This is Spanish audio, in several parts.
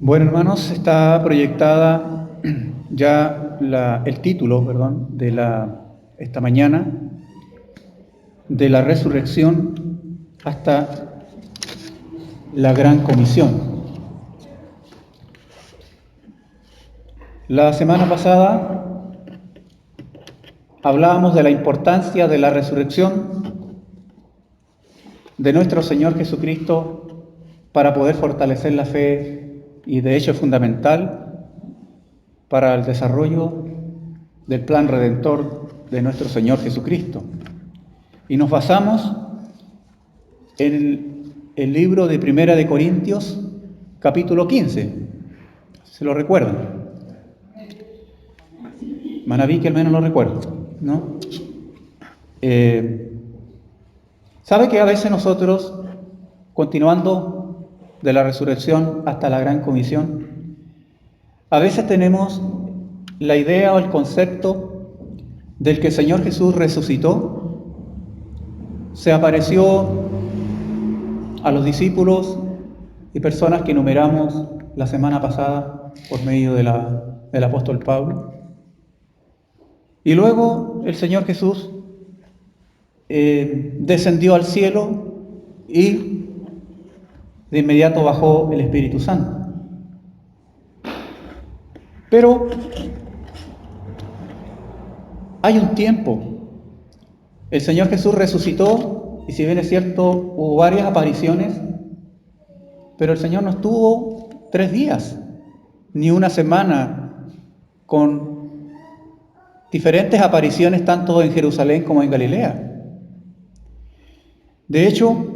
Bueno, hermanos, está proyectada ya el título, de esta mañana, de la resurrección hasta la Gran Comisión. La semana pasada hablábamos de la importancia de la resurrección de nuestro Señor Jesucristo para poder fortalecer la fe, y de hecho es fundamental para el desarrollo del plan redentor de nuestro Señor Jesucristo. Y nos basamos en el libro de Primera de Corintios, capítulo 15. ¿Se lo recuerdan? Manaví que al menos lo recuerdo, ¿no? ¿Sabe que a veces nosotros, continuando de la resurrección hasta la Gran Comisión, a veces tenemos la idea o el concepto del que el Señor Jesús resucitó, se apareció a los discípulos y personas que enumeramos la semana pasada por medio del apóstol Pablo? Y luego el Señor Jesús descendió al cielo y de inmediato bajó el Espíritu Santo. Pero hay un tiempo. El Señor Jesús resucitó y si bien es cierto, hubo varias apariciones, pero el Señor no estuvo 3 días, ni una semana, con diferentes apariciones tanto en Jerusalén como en Galilea. De hecho,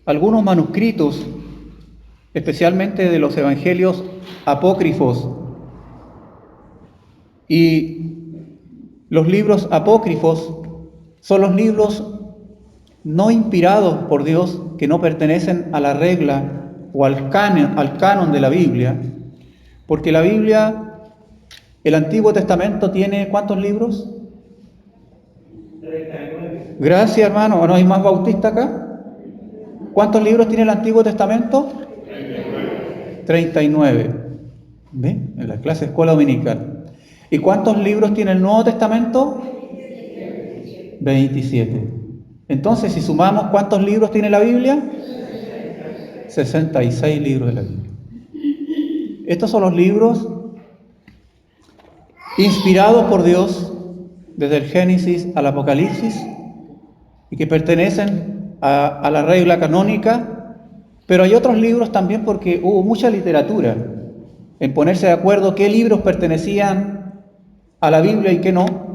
algunos manuscritos, especialmente de los evangelios apócrifos y los libros apócrifos, son los libros no inspirados por Dios, que no pertenecen a la regla o al canon de la Biblia, porque la Biblia, el Antiguo Testamento, tiene ¿cuántos libros? 39. Gracias, hermano. ¿No hay más bautistas acá? ¿Cuántos libros tiene el Antiguo Testamento? 39. ¿Ve? En la clase de escuela dominical. ¿Y cuántos libros tiene el Nuevo Testamento? 27. Entonces, si sumamos, ¿cuántos libros tiene la Biblia? 66 libros de la Biblia. Estos son los libros inspirados por Dios desde el Génesis al Apocalipsis y que pertenecen a la regla canónica, pero hay otros libros también porque hubo mucha literatura en ponerse de acuerdo qué libros pertenecían a la Biblia y qué no.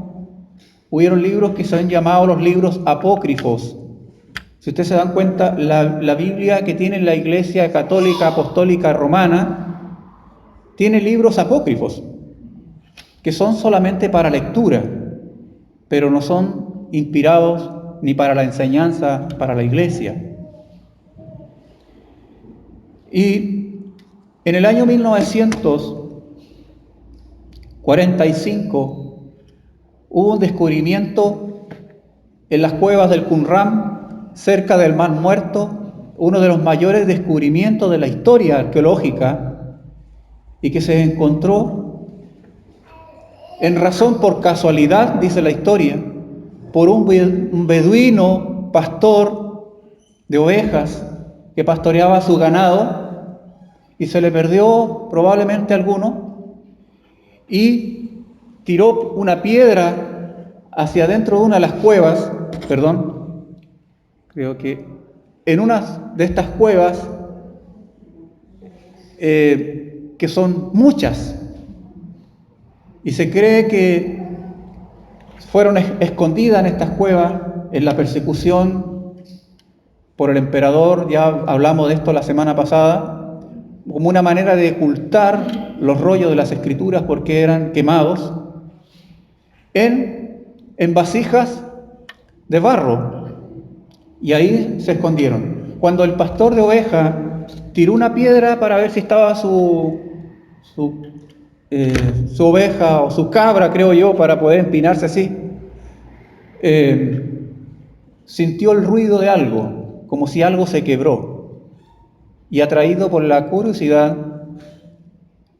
Hubieron libros que se han llamado los libros apócrifos. Si ustedes se dan cuenta, la Biblia que tiene la Iglesia Católica Apostólica Romana tiene libros apócrifos, que son solamente para lectura, pero no son inspirados ni para la enseñanza para la Iglesia. Y en el año 1945 hubo un descubrimiento en las cuevas del Qumran, cerca del Mar Muerto, uno de los mayores descubrimientos de la historia arqueológica, y que se encontró en razón por casualidad, dice la historia, por un beduino pastor de ovejas que pastoreaba su ganado y se le perdió probablemente alguno y tiró una piedra hacia adentro de una de las cuevas, creo que en una de estas cuevas, que son muchas, y se cree que fueron escondidas en estas cuevas en la persecución por el emperador. Ya hablamos de esto la semana pasada, como una manera de ocultar los rollos de las escrituras porque eran quemados en vasijas de barro, y ahí se escondieron. Cuando el pastor de oveja tiró una piedra para ver si estaba su oveja o su cabra, creo yo, para poder empinarse así, sintió el ruido de algo, como si algo se quebró, y atraído por la curiosidad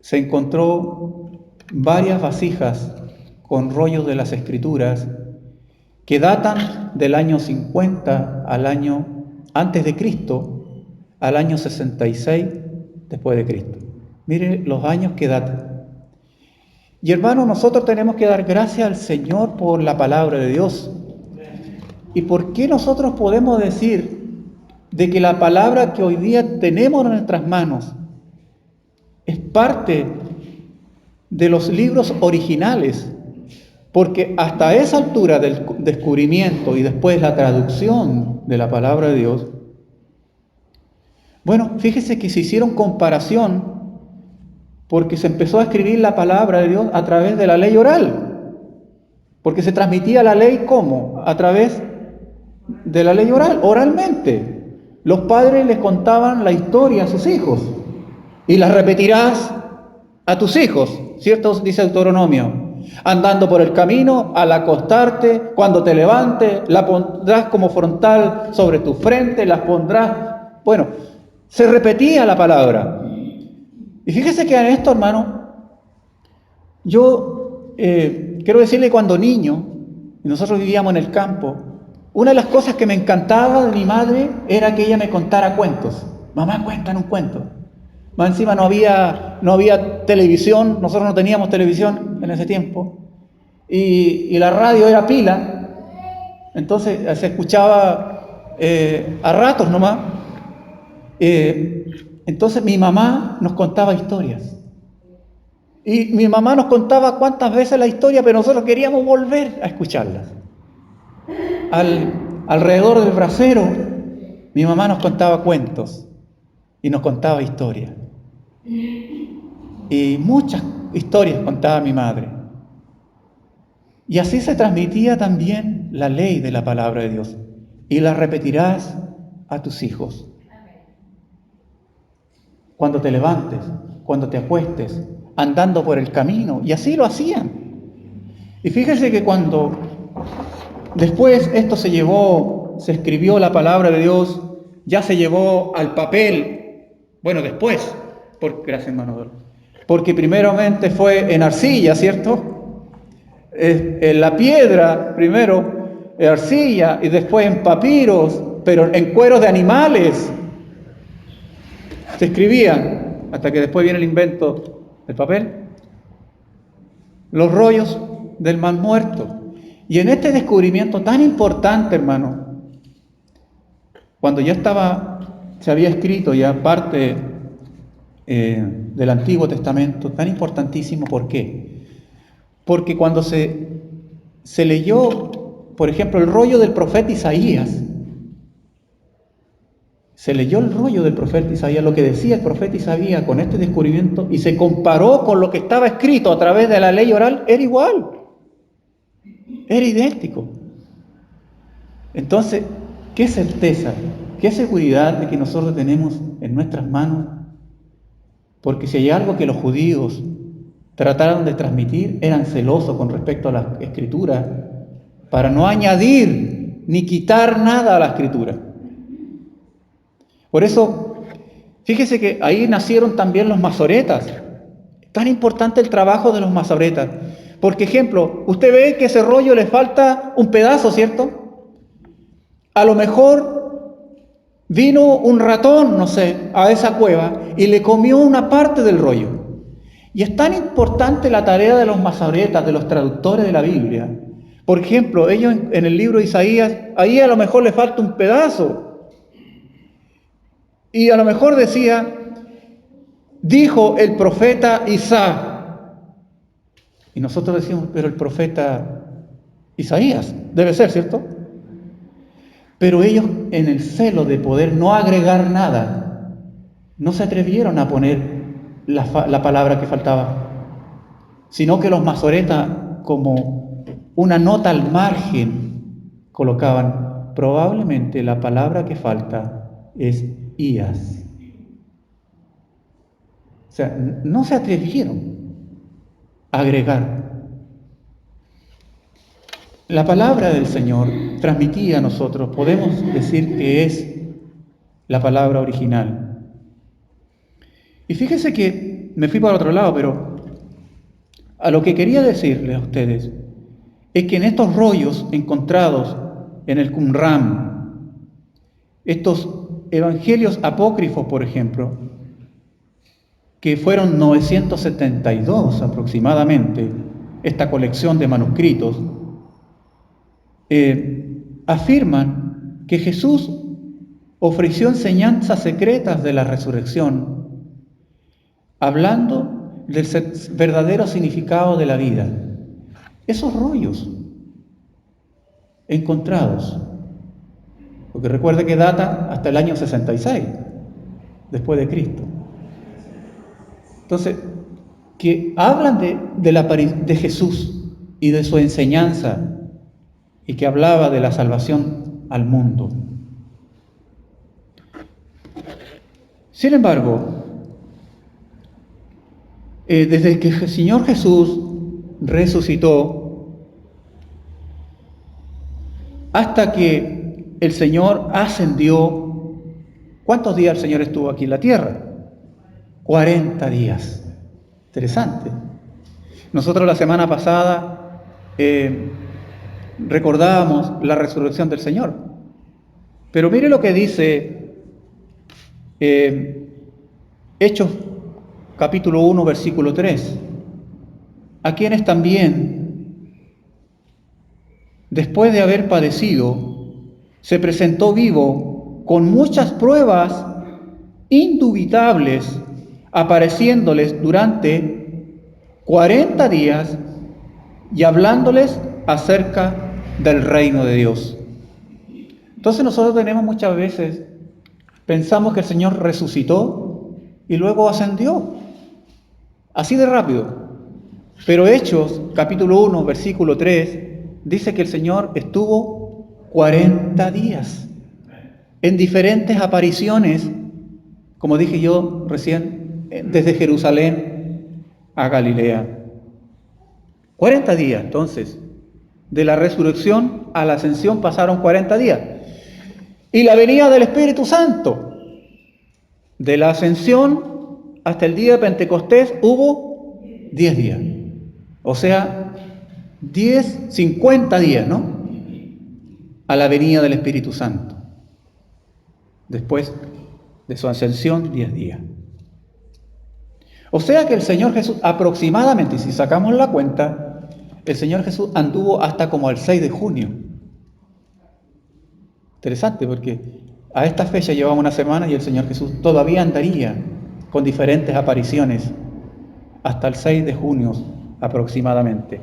se encontró varias vasijas con rollos de las escrituras que datan del año 50 al año antes de Cristo, al año 66 después de Cristo. Mire los años que datan. Y hermanos, nosotros tenemos que dar gracias al Señor por la palabra de Dios. ¿Y por qué nosotros podemos decir de que la palabra que hoy día tenemos en nuestras manos es parte de los libros originales? Porque hasta esa altura del descubrimiento y después la traducción de la palabra de Dios, bueno, fíjese que se hicieron comparación porque se empezó a escribir la palabra de Dios a través de la ley oral. Porque se transmitía la ley ¿cómo? A través de la ley oral, oralmente. Los padres les contaban la historia a sus hijos y la repetirás a tus hijos, ¿cierto? Dice Deuteronomio. Andando por el camino, al acostarte, cuando te levantes, la pondrás como frontal sobre tu frente, las pondrás. Bueno, se repetía la palabra. Y fíjese que en esto, hermano, yo quiero decirle, cuando niño, y nosotros vivíamos en el campo, una de las cosas que me encantaba de mi madre era que ella me contara cuentos. Mamá, cuéntanos un cuento. Más encima no había televisión, nosotros no teníamos televisión en ese tiempo, y la radio era pila, entonces se escuchaba a ratos nomás. Entonces mi mamá nos contaba historias, y mi mamá nos contaba cuántas veces la historia, pero nosotros queríamos volver a escucharlas. Alrededor del brasero, mi mamá nos contaba cuentos y nos contaba historias. Y muchas historias contaba mi madre. Y así se transmitía también la ley de la palabra de Dios. Y la repetirás a tus hijos. Cuando te levantes, cuando te acuestes, andando por el camino. Y así lo hacían. Y fíjese que cuando después esto se escribió la palabra de Dios, ya se llevó al papel. Bueno, después. Gracias, hermano. Porque primeramente fue en arcilla, ¿cierto? En la piedra, primero en arcilla, y después en papiros, pero en cueros de animales. Se escribían, hasta que después viene el invento del papel. Los rollos del mal muerto. Y en este descubrimiento tan importante, hermano, cuando ya se había escrito ya parte del Antiguo Testamento, tan importantísimo. ¿Por qué? Porque cuando se leyó, por ejemplo, el rollo del profeta Isaías, se leyó el rollo del profeta Isaías, lo que decía el profeta Isaías con este descubrimiento, y se comparó con lo que estaba escrito a través de la ley oral, era igual, era idéntico. Entonces, qué certeza, qué seguridad de que nosotros tenemos en nuestras manos. Porque si hay algo que los judíos trataron de transmitir, eran celosos con respecto a la Escritura, para no añadir ni quitar nada a la Escritura. Por eso, fíjese que ahí nacieron también los masoretas. Tan importante el trabajo de los masoretas. Por ejemplo, usted ve que ese rollo le falta un pedazo, ¿cierto? A lo mejor vino un ratón, no sé, a esa cueva y le comió una parte del rollo. Y es tan importante la tarea de los masoretas, de los traductores de la Biblia. Por ejemplo, ellos en el libro de Isaías, ahí a lo mejor le falta un pedazo. Y a lo mejor decía, dijo el profeta Isaías. Y nosotros decimos, pero el profeta Isaías, debe ser, ¿cierto? Pero ellos, en el celo de poder no agregar nada, no se atrevieron a poner la palabra que faltaba, sino que los masoretas, como una nota al margen, colocaban, probablemente la palabra que falta es Ías. O sea, no se atrevieron a agregar. La palabra del Señor transmitida a nosotros, podemos decir que es la palabra original. Y fíjese que me fui para otro lado, pero a lo que quería decirles a ustedes es que en estos rollos encontrados en el Qumran, estos evangelios apócrifos, por ejemplo, que fueron 972 aproximadamente, esta colección de manuscritos, afirman que Jesús ofreció enseñanzas secretas de la resurrección, hablando del verdadero significado de la vida. Esos rollos encontrados, porque recuerde que data hasta el año 66 después de Cristo. Entonces, que hablan de Jesús y de su enseñanza, y que hablaba de la salvación al mundo. Sin embargo, desde que el Señor Jesús resucitó hasta que el Señor ascendió, ¿cuántos días el Señor estuvo aquí en la tierra? 40 días. Interesante. Nosotros la semana pasada recordábamos la resurrección del Señor. Pero mire lo que dice Hechos capítulo 1, versículo 3. A quienes también, después de haber padecido, se presentó vivo con muchas pruebas indubitables, apareciéndoles durante 40 días y hablándoles acerca del reino de Dios. Entonces nosotros tenemos muchas veces, pensamos que el Señor resucitó y luego ascendió, así de rápido. Pero Hechos, capítulo 1, versículo 3, dice que el Señor estuvo 40 días en diferentes apariciones, como dije yo recién, desde Jerusalén a Galilea. 40 días, entonces, de la resurrección a la ascensión pasaron 40 días. Y la venida del Espíritu Santo, de la ascensión hasta el día de Pentecostés hubo 10 días. O sea, 50 días, ¿no? A la venida del Espíritu Santo. Después de su ascensión, 10 días. O sea que el Señor Jesús, aproximadamente, si sacamos la cuenta, el Señor Jesús anduvo hasta como el 6 de junio. Interesante, porque a esta fecha llevamos una semana y el Señor Jesús todavía andaría con diferentes apariciones hasta el 6 de junio aproximadamente.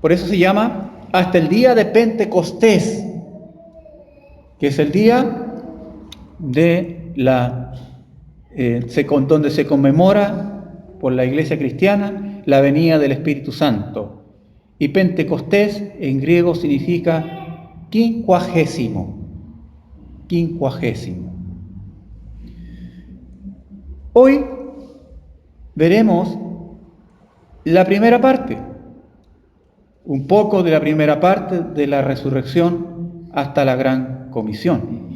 Por eso se llama hasta el día de Pentecostés, que es el día de donde se conmemora por la Iglesia cristiana la venida del Espíritu Santo. Y Pentecostés en griego significa quincuagésimo. Hoy veremos la primera parte, un poco de la primera parte de la resurrección hasta la gran comisión.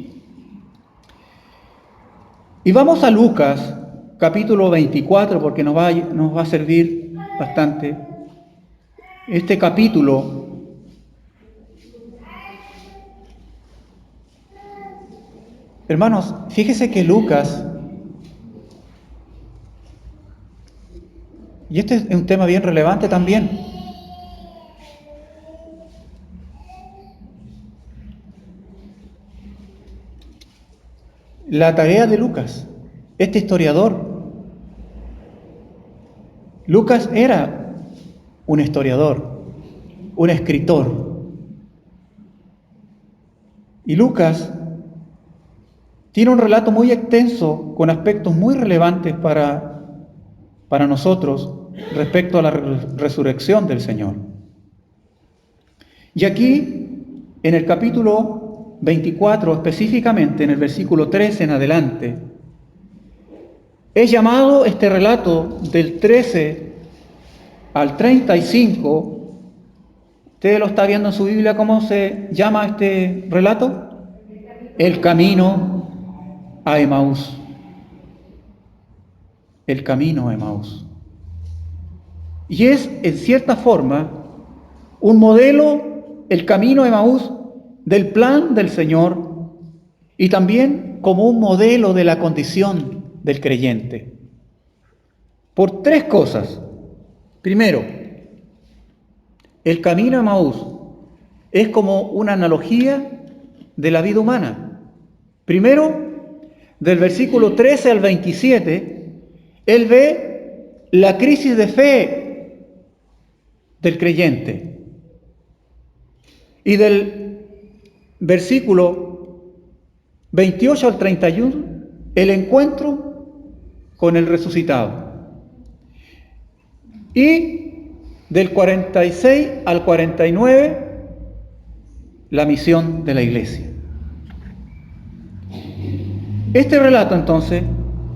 Y vamos a Lucas, capítulo 24, porque nos va a servir bastante. Este capítulo hermanos, fíjese que Lucas, y este es un tema bien relevante también, la tarea de Lucas, este historiador. Lucas era un historiador, un escritor. Y Lucas tiene un relato muy extenso con aspectos muy relevantes para nosotros respecto a la resurrección del Señor. Y aquí, en el capítulo 24, específicamente en el versículo 13 en adelante, es llamado este relato del 13 al 35. ¿Usted lo está viendo en su Biblia? ¿Cómo se llama este relato? El camino a Emaús. El camino a Emaús. Y es, en cierta forma, un modelo, el camino a Emaús, del plan del Señor y también como un modelo de la condición del creyente. Por tres cosas. Primero, el camino a Emaús es como una analogía de la vida humana. Primero, del versículo 13 al 27, él ve la crisis de fe del creyente. Y del versículo 28 al 31, el encuentro con el resucitado. Y del 46 al 49, la misión de la iglesia. Este relato, entonces,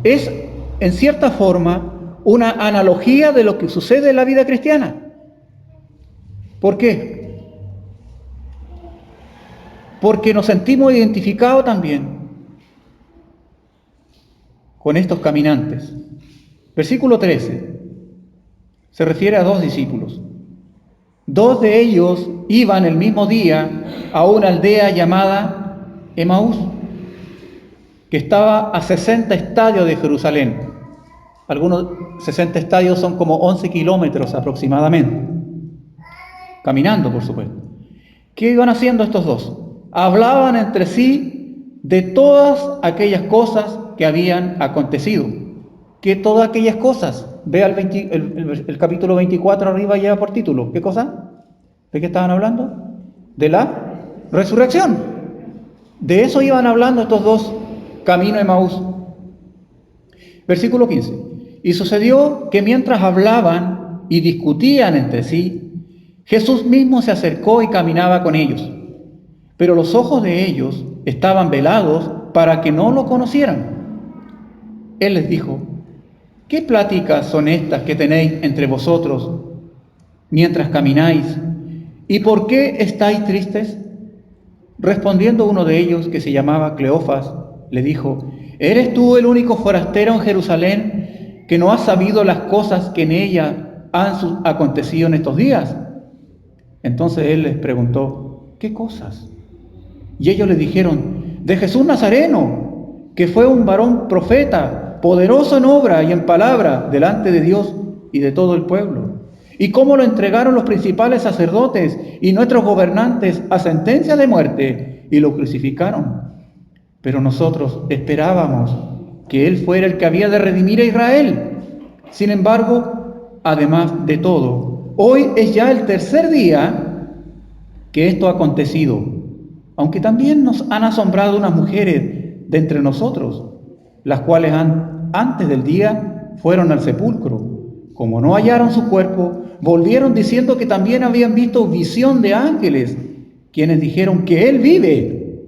es, en cierta forma, una analogía de lo que sucede en la vida cristiana. ¿Por qué? Porque nos sentimos identificados también con estos caminantes. Versículo 13 se refiere a dos discípulos. Dos de ellos iban el mismo día a una aldea llamada Emaús, que estaba a 60 estadios de Jerusalén. Algunos 60 estadios son como 11 kilómetros aproximadamente. Caminando, por supuesto. ¿Qué iban haciendo estos dos? Hablaban entre sí de todas aquellas cosas que habían acontecido. ¿Qué todas aquellas cosas? Vea el capítulo 24 arriba, lleva por título. ¿Qué cosa? ¿De qué estaban hablando? De la resurrección. De eso iban hablando estos dos, camino a Emaús. Versículo 15. Y sucedió que mientras hablaban y discutían entre sí, Jesús mismo se acercó y caminaba con ellos. Pero los ojos de ellos estaban velados para que no lo conocieran. Él les dijo: ¿qué pláticas son estas que tenéis entre vosotros mientras camináis? ¿Y por qué estáis tristes? Respondiendo uno de ellos, que se llamaba Cleofas, le dijo: ¿eres tú el único forastero en Jerusalén que no has sabido las cosas que en ella han acontecido en estos días? Entonces él les preguntó: ¿qué cosas? Y ellos le dijeron: de Jesús Nazareno, que fue un varón profeta, poderoso en obra y en palabra delante de Dios y de todo el pueblo. Y cómo lo entregaron los principales sacerdotes y nuestros gobernantes a sentencia de muerte y lo crucificaron. Pero nosotros esperábamos que Él fuera el que había de redimir a Israel. Sin embargo, además de todo, hoy es ya el tercer día que esto ha acontecido, aunque también nos han asombrado unas mujeres de entre nosotros, las cuales antes del día fueron al sepulcro. Como no hallaron su cuerpo, volvieron diciendo que también habían visto visión de ángeles, quienes dijeron que Él vive.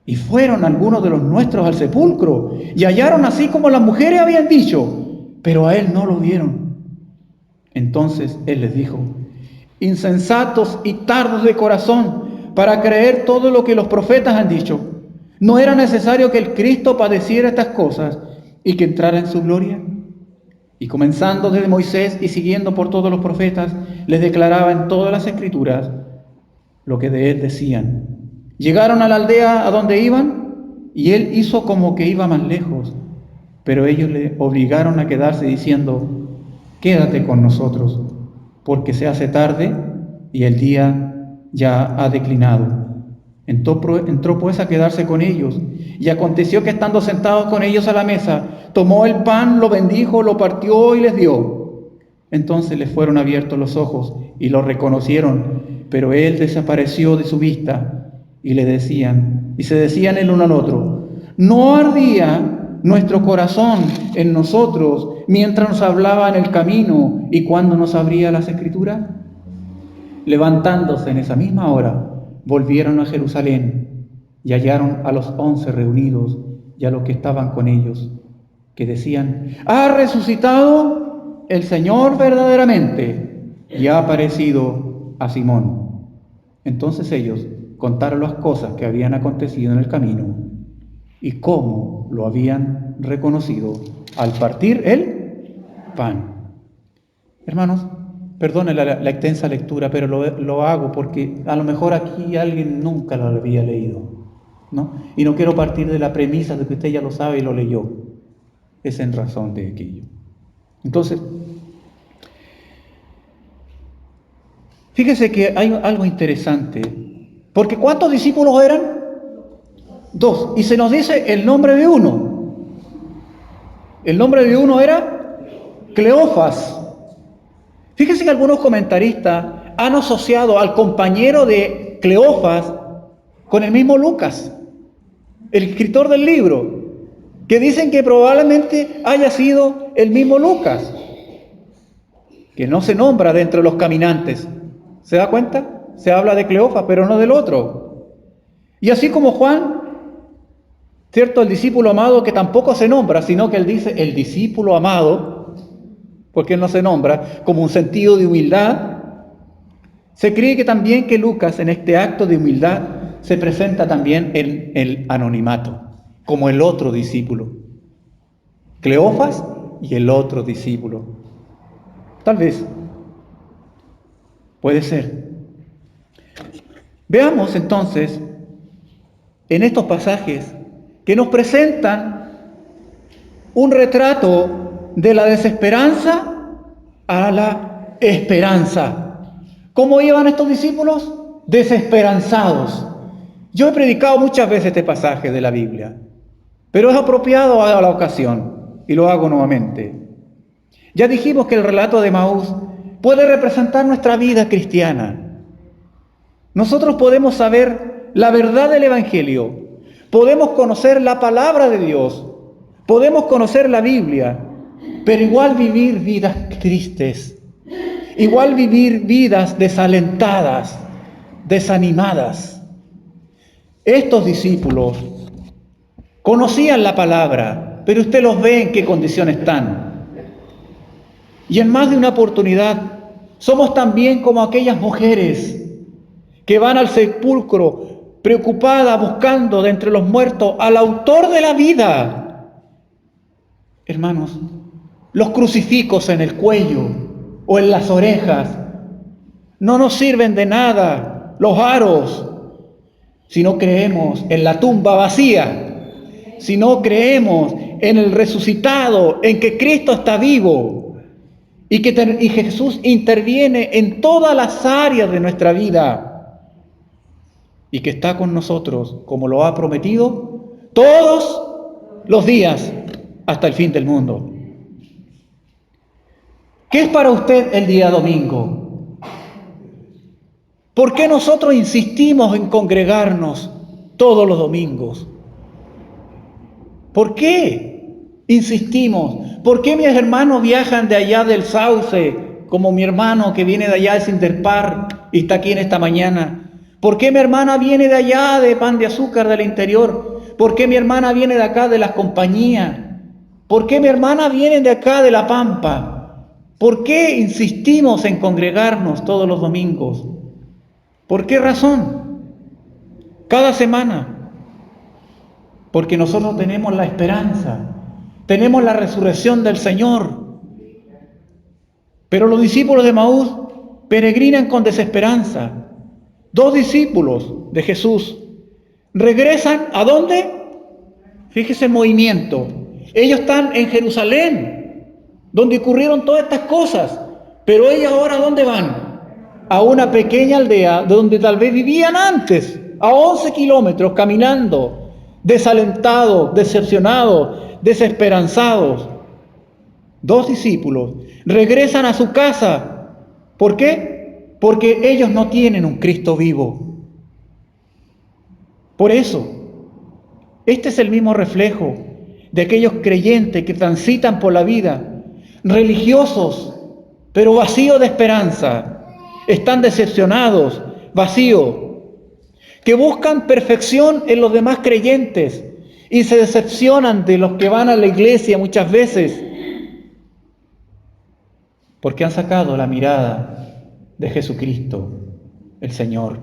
Y fueron algunos de los nuestros al sepulcro, y hallaron así como las mujeres habían dicho, pero a Él no lo vieron. Entonces Él les dijo: insensatos y tardos de corazón, para creer todo lo que los profetas han dicho. ¿No era necesario que el Cristo padeciera estas cosas y que entrara en su gloria? Y comenzando desde Moisés y siguiendo por todos los profetas, les declaraba en todas las escrituras lo que de él decían. Llegaron a la aldea a donde iban, y él hizo como que iba más lejos, pero ellos le obligaron a quedarse diciendo: quédate con nosotros, porque se hace tarde y el día ya ha declinado. Entró pues a quedarse con ellos, y aconteció que estando sentados con ellos a la mesa, tomó el pan, lo bendijo, lo partió y les dio. Entonces les fueron abiertos los ojos y lo reconocieron, pero él desapareció de su vista. Y se decían el uno al otro: ¿no ardía nuestro corazón en nosotros mientras nos hablaba en el camino y cuando nos abría las escrituras? Levantándose en esa misma hora, volvieron a Jerusalén y hallaron a los 11 reunidos y a los que estaban con ellos, que decían: ha resucitado el Señor verdaderamente y ha aparecido a Simón. Entonces ellos contaron las cosas que habían acontecido en el camino y cómo lo habían reconocido al partir el pan. Hermanos, perdone la extensa lectura, pero lo hago porque a lo mejor aquí alguien nunca lo había leído. ¿no? Y no quiero partir de la premisa de que usted ya lo sabe y lo leyó. Es en razón de aquello. Entonces, fíjese que hay algo interesante. Porque ¿cuántos discípulos eran? 2. Y se nos dice el nombre de uno. El nombre de uno era Cleofas. Fíjese que algunos comentaristas han asociado al compañero de Cleofas con el mismo Lucas, el escritor del libro, que dicen que probablemente haya sido el mismo Lucas, que no se nombra dentro de los caminantes. ¿Se da cuenta? Se habla de Cleofas, pero no del otro. Y así como Juan, ¿cierto? El discípulo amado, que tampoco se nombra, sino que él dice el discípulo amado, porque él no se nombra, como un sentido de humildad. Se cree que también que Lucas, en este acto de humildad, se presenta también en el anonimato, como el otro discípulo. Cleofas y el otro discípulo. Tal vez. Puede ser. Veamos entonces, en estos pasajes, que nos presentan un retrato de la desesperanza a la esperanza. ¿Cómo iban estos discípulos? Desesperanzados. Yo he predicado muchas veces este pasaje de la Biblia, pero es apropiado a la ocasión y lo hago nuevamente. Ya dijimos que el relato de Emaús puede representar nuestra vida cristiana. Nosotros podemos saber la verdad del Evangelio, podemos conocer la palabra de Dios, podemos conocer la Biblia, pero igual vivir vidas tristes, igual vivir vidas desalentadas, desanimadas. Estos discípulos conocían la palabra, pero usted los ve en qué condición están. Y en más de una oportunidad, somos también como aquellas mujeres que van al sepulcro preocupadas buscando de entre los muertos al autor de la vida. Hermanos, los crucifijos en el cuello o en las orejas no nos sirven de nada, los aros, si no creemos en la tumba vacía, si no creemos en el resucitado, en que Cristo está vivo y que Jesús interviene en todas las áreas de nuestra vida y que está con nosotros, como lo ha prometido, todos los días hasta el fin del mundo. ¿Qué es para usted el día domingo? ¿Por qué nosotros insistimos en congregarnos todos los domingos? ¿Por qué insistimos? ¿Por qué mis hermanos viajan de allá del Sauce, como mi hermano que viene de allá de Sinterpar y está aquí en esta mañana? ¿Por qué mi hermana viene de allá de Pan de Azúcar del interior? ¿Por qué mi hermana viene de acá de las compañías? ¿Por qué mi hermana viene de acá de La Pampa? ¿Por qué insistimos en congregarnos todos los domingos? ¿Por qué razón? Cada semana. Porque nosotros tenemos la esperanza, tenemos la resurrección del Señor. Pero los discípulos de Emaús peregrinan con desesperanza. 2 discípulos de Jesús regresan ¿a dónde? Fíjese el movimiento. Ellos están en Jerusalén, donde ocurrieron todas estas cosas. Pero ellos ahora ¿a dónde van? A una pequeña aldea donde tal vez vivían antes, a 11 kilómetros caminando, desalentados, decepcionados, desesperanzados. 2 discípulos regresan a su casa. ¿Por qué? Porque ellos no tienen un Cristo vivo. Por eso, este es el mismo reflejo de aquellos creyentes que transitan por la vida, religiosos, pero vacíos de esperanza. Están decepcionados, vacíos, que buscan perfección en los demás creyentes y se decepcionan de los que van a la iglesia muchas veces, porque han sacado la mirada de Jesucristo, el Señor.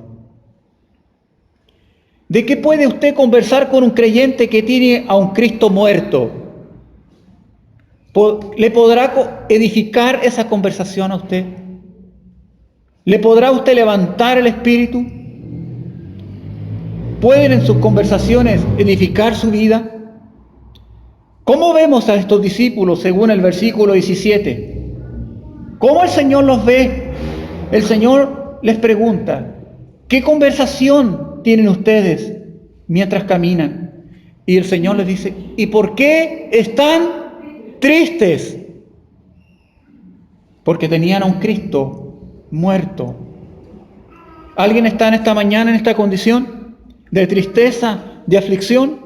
¿De qué puede usted conversar con un creyente que tiene a un Cristo muerto? ¿Le podrá edificar esa conversación a usted? ¿Le podrá usted levantar el espíritu? pueden en sus conversaciones edificar su vida? ¿Cómo vemos a estos discípulos según el versículo 17? ¿Cómo el Señor los ve? El Señor les pregunta, ¿qué conversación tienen ustedes mientras caminan? Y el Señor les dice, ¿y por qué están tristes? Porque tenían a un Cristo muerto. ¿Alguien está en esta mañana en esta condición de tristeza, de aflicción,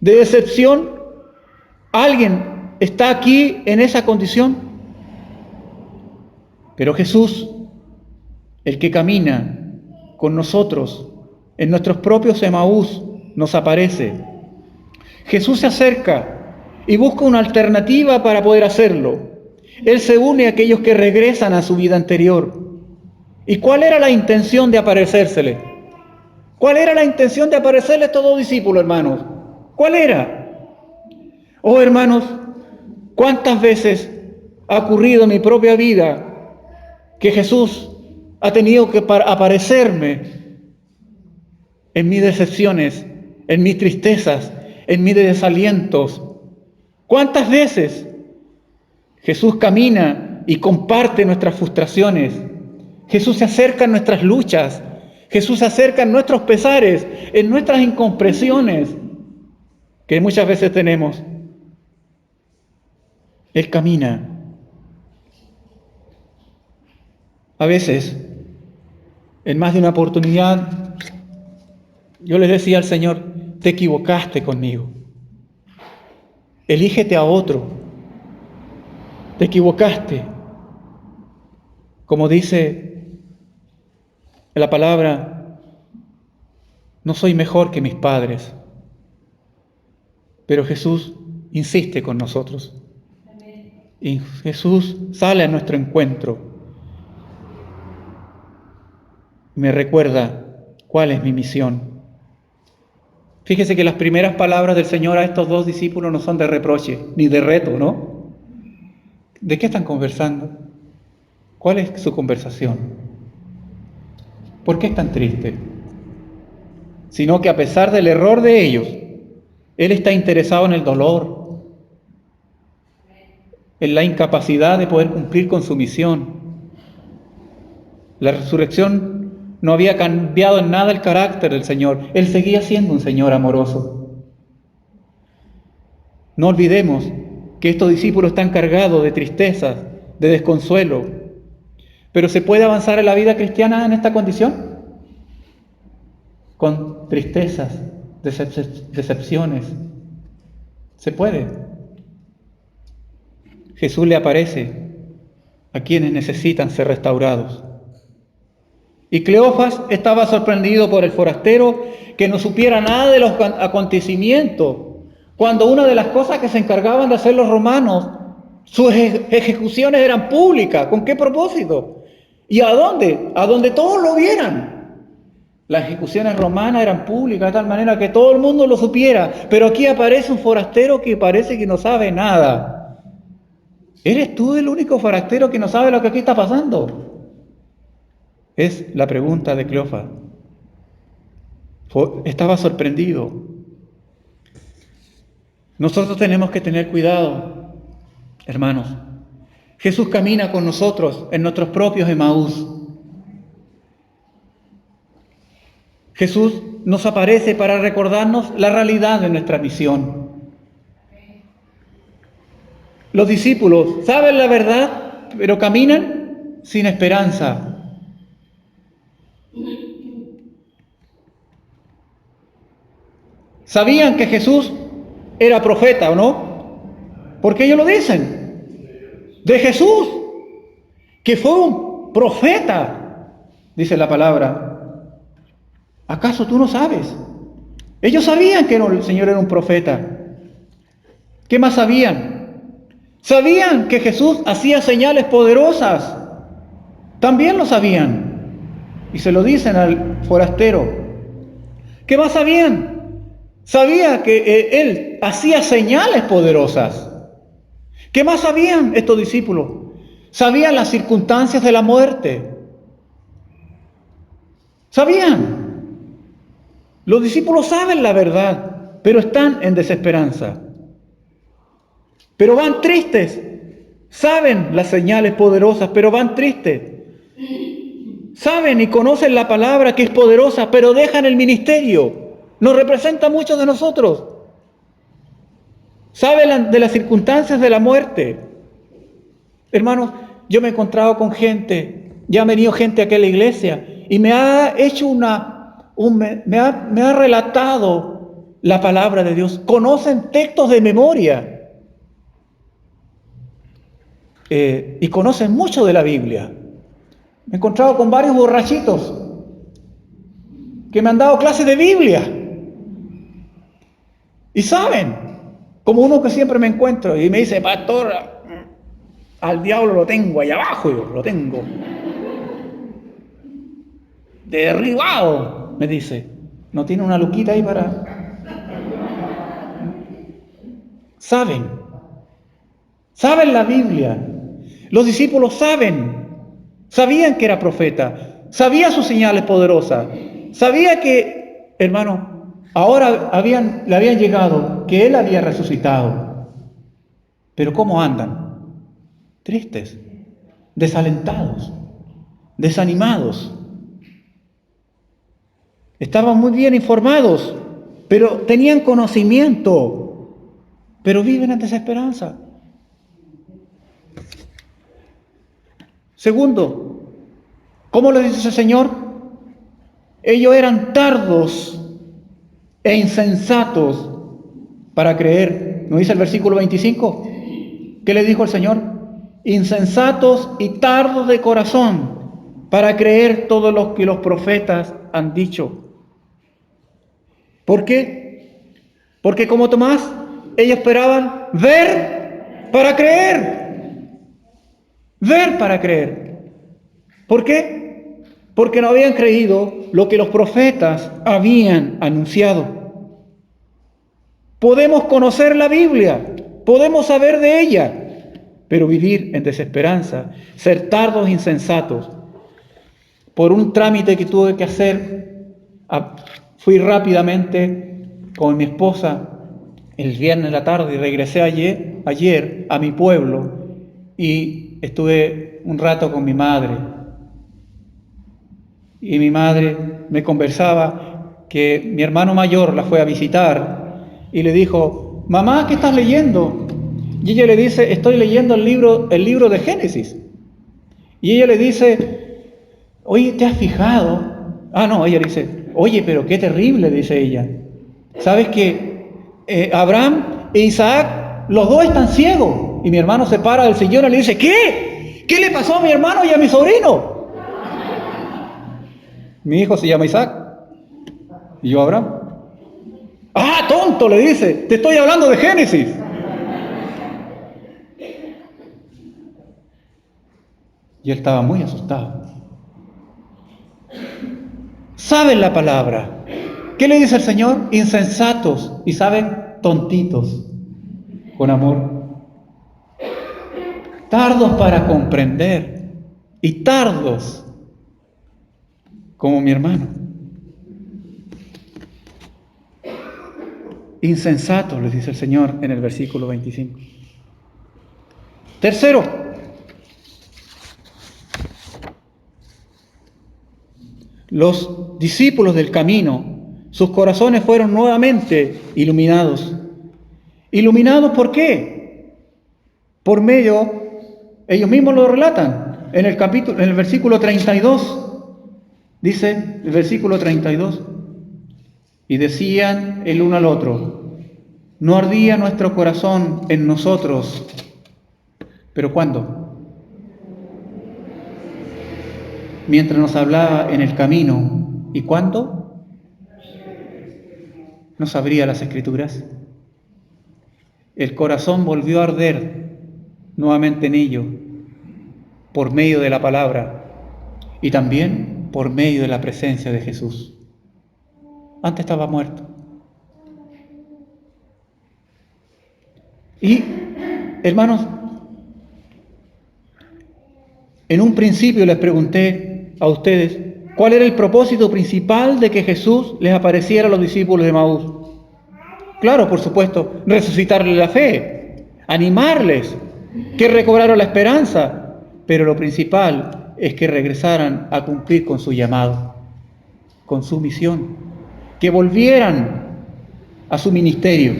de decepción? ¿Alguien está aquí en esa condición? Pero Jesús, el que camina con nosotros en nuestros propios Emaús, nos aparece. Jesús se acerca y busca una alternativa para poder hacerlo. Él se une a aquellos que regresan a su vida anterior. ¿Y cuál era la intención de aparecérsele? ¿Cuál era la intención de aparecerle a estos dos discípulos, hermanos? ¿Cuál era? Oh, hermanos, ¿cuántas veces ha ocurrido en mi propia vida que Jesús ha tenido que aparecerme en mis decepciones, en mis tristezas, en mis desalientos? ¿Cuántas veces Jesús camina y comparte nuestras frustraciones? Jesús se acerca en nuestras luchas. Jesús se acerca en nuestros pesares, en nuestras incomprensiones que muchas veces tenemos. Él camina. A veces, en más de una oportunidad, yo le decía al Señor, te equivocaste conmigo. Elígete a otro. Te equivocaste. Como dice la palabra, no soy mejor que mis padres. Pero Jesús insiste con nosotros. Y Jesús sale a nuestro encuentro. Me recuerda cuál es mi misión. Fíjese que las primeras palabras del Señor a estos dos discípulos no son de reproche, ni de reto, ¿no? ¿De qué están conversando? ¿Cuál es su conversación? ¿Por qué están tristes? Sino que a pesar del error de ellos, Él está interesado en el dolor, en la incapacidad de poder cumplir con su misión. La resurrección no había cambiado en nada el carácter del Señor. Él seguía siendo un Señor amoroso. No olvidemos que estos discípulos están cargados de tristezas, de desconsuelo. Pero ¿se puede avanzar en la vida cristiana en esta condición? Con tristezas, decepciones. ¿Se puede? Jesús le aparece a quienes necesitan ser restaurados. Y Cleofas estaba sorprendido por el forastero que no supiera nada de los acontecimientos, cuando una de las cosas que se encargaban de hacer los romanos, sus ejecuciones eran públicas. ¿Con qué propósito? ¿Y a dónde? A donde todos lo vieran. Las ejecuciones romanas eran públicas de tal manera que todo el mundo lo supiera. Pero aquí aparece un forastero que parece que no sabe nada. ¿Eres tú el único forastero que no sabe lo que aquí está pasando? Es la pregunta de Cleofas. Estaba sorprendido. Nosotros tenemos que tener cuidado, hermanos. Jesús camina con nosotros en nuestros propios Emaús. Jesús nos aparece para recordarnos la realidad de nuestra misión. Los discípulos saben la verdad, pero caminan sin esperanza. Sabían que Jesús era profeta, ¿o no? Porque ellos lo dicen. De Jesús, que fue un profeta, dice la palabra. ¿Acaso tú no sabes? Ellos sabían que el Señor era un profeta. ¿Qué más sabían? Sabían que Jesús hacía señales poderosas. También lo sabían. Y se lo dicen al forastero. ¿Qué más sabían? Sabía que Él hacía señales poderosas. ¿Qué más sabían estos discípulos? Sabían las circunstancias de la muerte. Sabían. Los discípulos saben la verdad, pero están en desesperanza. Pero van tristes. Saben las señales poderosas, pero van tristes. Saben y conocen la palabra que es poderosa, pero dejan el ministerio. Nos representa a muchos de nosotros. Saben de las circunstancias de la muerte. Hermanos, yo me he encontrado con gente, ya ha venido gente aquí a la iglesia y me ha hecho me ha relatado la palabra de Dios. Conocen textos de memoria y conocen mucho de la Biblia. Me he encontrado con varios borrachitos que me han dado clases de Biblia y saben, como uno que siempre me encuentro y me dice, pastor, al diablo lo tengo ahí abajo, yo lo tengo derribado, me dice. ¿No tiene una luquita ahí para...? Saben la Biblia. Los discípulos sabían que era profeta, sabía sus señales poderosas, sabía que, hermano, ahora le habían llegado, que él había resucitado. Pero ¿cómo andan? Tristes, desalentados, desanimados. Estaban muy bien informados, pero tenían conocimiento, pero viven en desesperanza. Segundo, ¿cómo le dice el Señor? Ellos eran tardos e insensatos para creer. ¿No dice el versículo 25? ¿Qué le dijo el Señor? Insensatos y tardos de corazón para creer todo lo que los profetas han dicho. ¿Por qué? Porque como Tomás, ellos esperaban ver para creer. Ver para creer. ¿Por qué? Porque no habían creído lo que los profetas habían anunciado. Podemos conocer la Biblia, podemos saber de ella, pero vivir en desesperanza, ser tardos e insensatos. Por un trámite que tuve que hacer, fui rápidamente con mi esposa el viernes en la tarde y regresé ayer a mi pueblo y estuve un rato con mi madre. Y mi madre me conversaba que mi hermano mayor la fue a visitar y le dijo, mamá, ¿qué estás leyendo? Y ella le dice, estoy leyendo el libro de Génesis. Y ella le dice, oye, ¿te has fijado? No, ella dice, oye, pero qué terrible, dice ella. ¿Sabes que Abraham e Isaac, los dos están ciegos? Y mi hermano se para del sillón y le dice, ¿qué? ¿Qué le pasó a mi hermano y a mi sobrino? Mi hijo se llama Isaac y yo Abraham. Tonto, le dice, te estoy hablando de Génesis. Y él estaba muy asustado. Saben la palabra. ¿Qué le dice el Señor? Insensatos. Y saben, tontitos. Con amor. Tardos para comprender. Y tardos. Como mi hermano. Insensatos, les dice el Señor en el versículo 25. Tercero, los discípulos del camino, sus corazones fueron nuevamente iluminados. ¿Iluminados por qué? Por medio, ellos mismos lo relatan, en el versículo 32, dice el versículo 32, y decían el uno al otro, ¿no ardía nuestro corazón en nosotros? ¿Pero cuándo? Mientras nos hablaba en el camino. ¿Y cuándo? Nos abría las Escrituras. El corazón volvió a arder nuevamente en ello, por medio de la palabra y también por medio de la presencia de Jesús. Antes estaba muerto. Y, hermanos, en un principio les pregunté a ustedes, ¿Cuál era el propósito principal de que Jesús les apareciera a los discípulos de Emaús? Claro, por supuesto, resucitarles la fe, animarles, que recobraran la esperanza, pero lo principal es que regresaran a cumplir con su llamado, con su misión, que volvieran a su ministerio.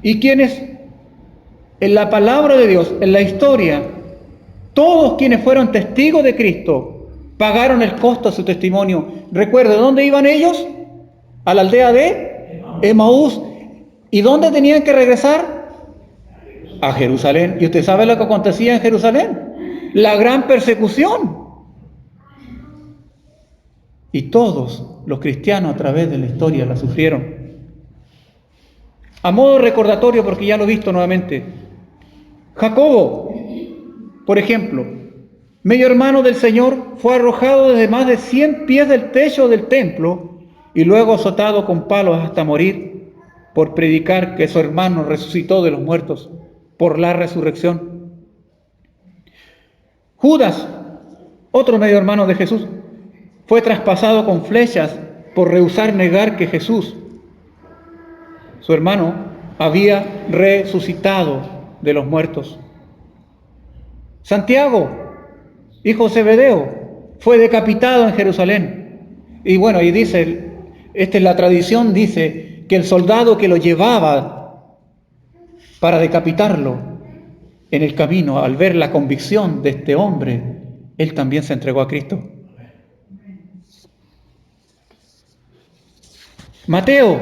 Y quienes en la palabra de Dios, en la historia, todos quienes fueron testigos de Cristo, pagaron el costo de su testimonio. Recuerde, ¿dónde iban ellos? A la aldea de Emaús. ¿Y dónde tenían que regresar? A Jerusalén. ¿Y usted sabe lo que acontecía en Jerusalén? La gran persecución. Y todos los cristianos a través de la historia la sufrieron. A modo recordatorio, porque ya lo he visto nuevamente, Jacobo, por ejemplo, medio hermano del Señor, fue arrojado desde más de 100 pies del techo del templo y luego azotado con palos hasta morir por predicar que su hermano resucitó de los muertos por la resurrección. Judas, otro medio hermano de Jesús, fue traspasado con flechas por rehusar negar que Jesús, su hermano, había resucitado de los muertos. Santiago, hijo de Zebedeo, fue decapitado en Jerusalén. Y bueno, ahí dice, esta es la tradición, dice que el soldado que lo llevaba para decapitarlo en el camino, al ver la convicción de este hombre, él también se entregó a Cristo. Mateo,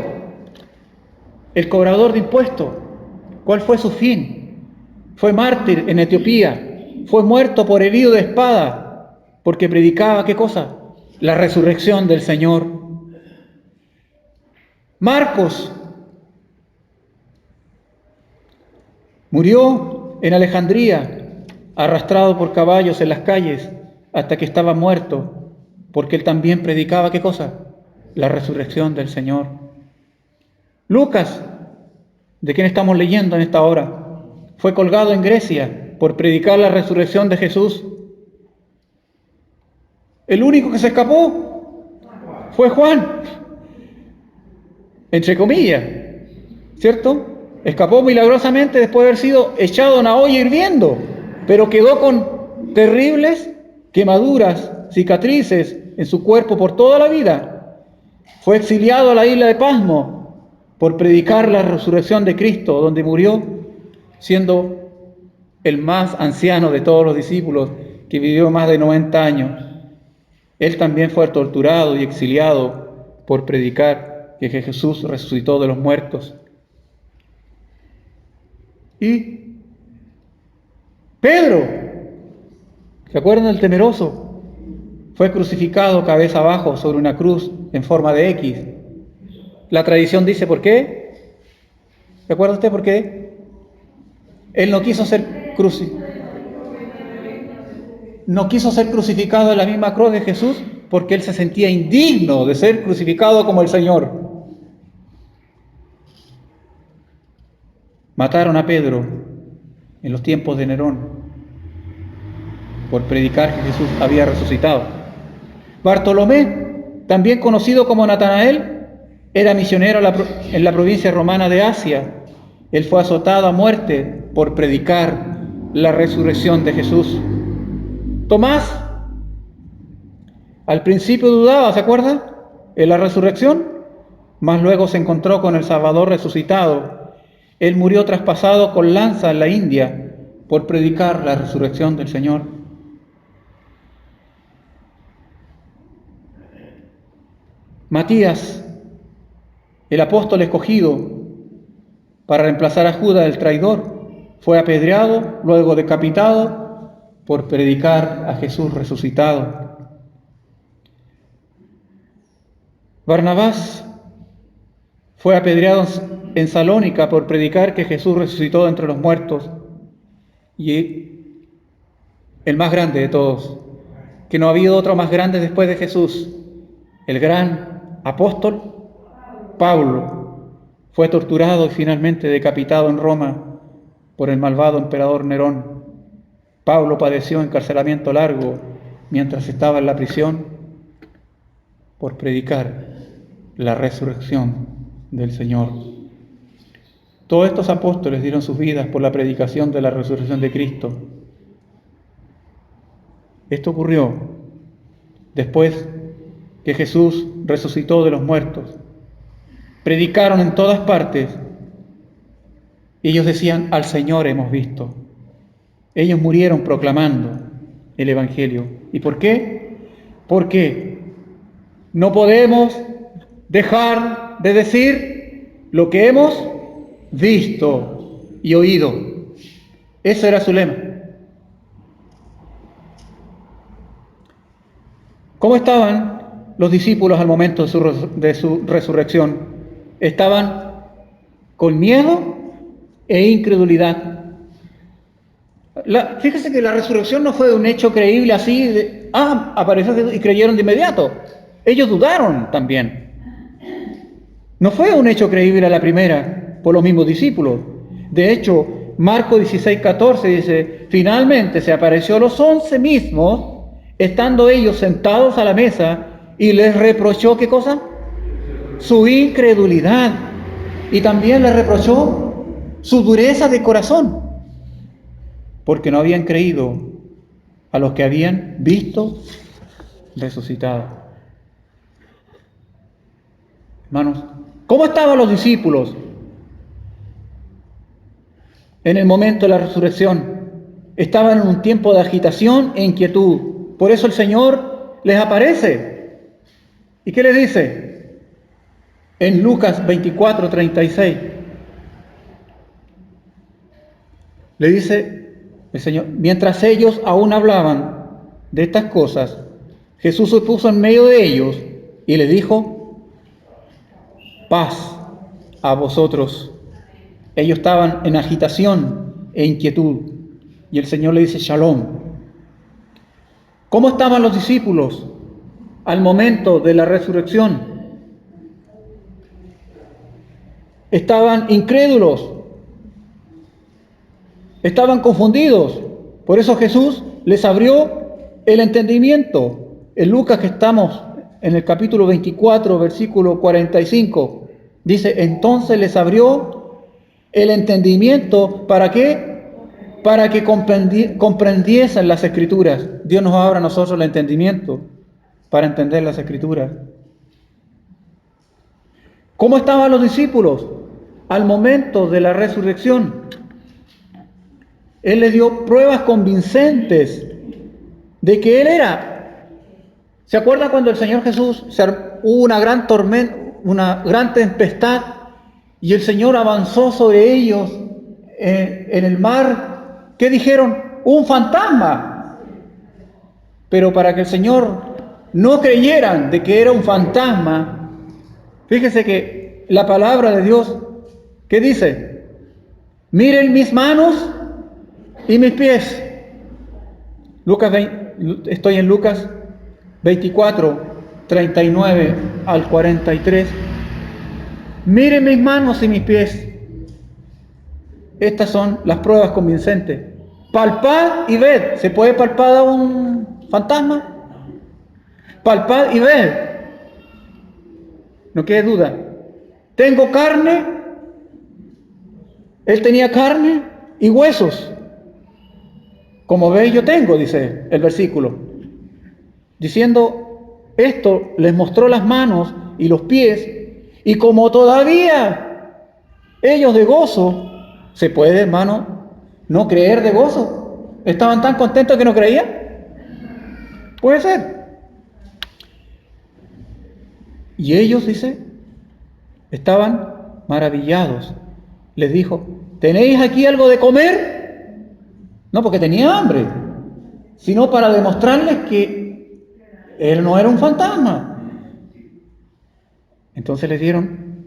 el cobrador de impuestos, ¿cuál fue su fin? Fue mártir en Etiopía, fue muerto por herido de espada, porque predicaba, ¿qué cosa? La resurrección del Señor. Marcos murió en Alejandría, arrastrado por caballos en las calles, hasta que estaba muerto, porque él también predicaba, ¿qué cosa? La resurrección del Señor. Lucas, de quien estamos leyendo en esta hora, fue colgado en Grecia por predicar la resurrección de Jesús. El único que se escapó fue Juan, entre comillas, ¿cierto? Escapó milagrosamente después de haber sido echado en una olla hirviendo, pero quedó con terribles quemaduras, cicatrices en su cuerpo por toda la vida. Fue exiliado a la isla de Pasmo por predicar la resurrección de Cristo, donde murió siendo el más anciano de todos los discípulos, que vivió más de 90 años. Él también fue torturado y exiliado por predicar que Jesús resucitó de los muertos. Y Pedro, ¿se acuerdan del temeroso? Fue crucificado cabeza abajo sobre una cruz en forma de X. La tradición dice ¿por qué? ¿Se acuerda usted por qué? Él no quiso ser crucificado en la misma cruz de Jesús porque él se sentía indigno de ser crucificado como el Señor. Mataron a Pedro en los tiempos de Nerón por predicar que Jesús había resucitado. Bartolomé, también conocido como Natanael, era misionero en la provincia romana de Asia. Él fue azotado a muerte por predicar la resurrección de Jesús. Tomás, al principio dudaba, ¿se acuerdan? En la resurrección, mas luego se encontró con el Salvador resucitado. Él murió traspasado con lanza en la India por predicar la resurrección del Señor. Matías, el apóstol escogido para reemplazar a Judas el traidor, fue apedreado, luego decapitado por predicar a Jesús resucitado. Barnabás fue apedreado en Salónica por predicar que Jesús resucitó de entre los muertos. Y el más grande de todos, que no ha habido otro más grande después de Jesús, el gran apóstol Pablo, fue torturado y finalmente decapitado en Roma por el malvado emperador Nerón. Pablo padeció encarcelamiento largo mientras estaba en la prisión por predicar la resurrección del Señor. Todos estos apóstoles dieron sus vidas por la predicación de la resurrección de Cristo. Esto ocurrió después que Jesús resucitó de los muertos. Predicaron en todas partes y ellos decían: al Señor hemos visto. Ellos murieron proclamando el Evangelio. ¿Y por qué? Porque no podemos dejar de decir lo que hemos visto y oído. Ese era su lema. ¿Cómo estaban los discípulos al momento de su resurrección? Estaban con miedo e incredulidad. Fíjese que la resurrección no fue un hecho creíble así, apareció Jesús y creyeron de inmediato. Ellos dudaron también. No fue un hecho creíble a la primera por los mismos discípulos. De hecho, Marcos 16:14 dice: finalmente se apareció a los 11 mismos, estando ellos sentados a la mesa, y les reprochó, ¿qué cosa? Su incredulidad. Y también les reprochó su dureza de corazón, porque no habían creído a los que habían visto resucitado. Hermanos, ¿cómo estaban los discípulos en el momento de la resurrección? Estaban en un tiempo de agitación e inquietud. Por eso el Señor les aparece. ¿Y qué les dice? En Lucas 24:36. Le dice el Señor: mientras ellos aún hablaban de estas cosas, Jesús se puso en medio de ellos y le dijo: paz a vosotros. Ellos estaban en agitación e inquietud, y el Señor le dice: shalom. ¿Cómo estaban los discípulos al momento de la resurrección? Estaban incrédulos, estaban confundidos. Por eso Jesús les abrió el entendimiento. En Lucas, que estamos en el capítulo 24, versículo 45, dice: entonces les abrió el entendimiento. ¿Para qué? Para que comprendiesen las Escrituras. Dios nos abra a nosotros el entendimiento para entender las Escrituras. ¿Cómo estaban los discípulos al momento de la resurrección? Él les dio pruebas convincentes de que Él era. ¿Se acuerdan cuando el Señor Jesús hubo una gran tormenta, una gran tempestad, y el Señor avanzó sobre ellos en el mar? ¿Qué dijeron? Un fantasma. Pero para que el Señor no creyeran de que era un fantasma, fíjese que la palabra de Dios, ¿qué dice? Miren mis manos y mis pies. Estoy en Lucas 24, 39 al 43. Miren mis manos y mis pies. Estas son las pruebas convincentes. Palpad y ved. ¿Se puede palpar a un fantasma? Palpad y ved. No quede duda. Tengo carne. Él tenía carne y huesos. Como veis, yo tengo, dice el versículo. Diciendo esto, les mostró las manos y los pies. Y como todavía ellos de gozo, ¿se puede, hermano, no creer de gozo? ¿Estaban tan contentos que no creían? Puede ser. Y ellos, dice, estaban maravillados. Les dijo: ¿tenéis aquí algo de comer? No porque tenía hambre, sino para demostrarles que Él no era un fantasma. Entonces les dieron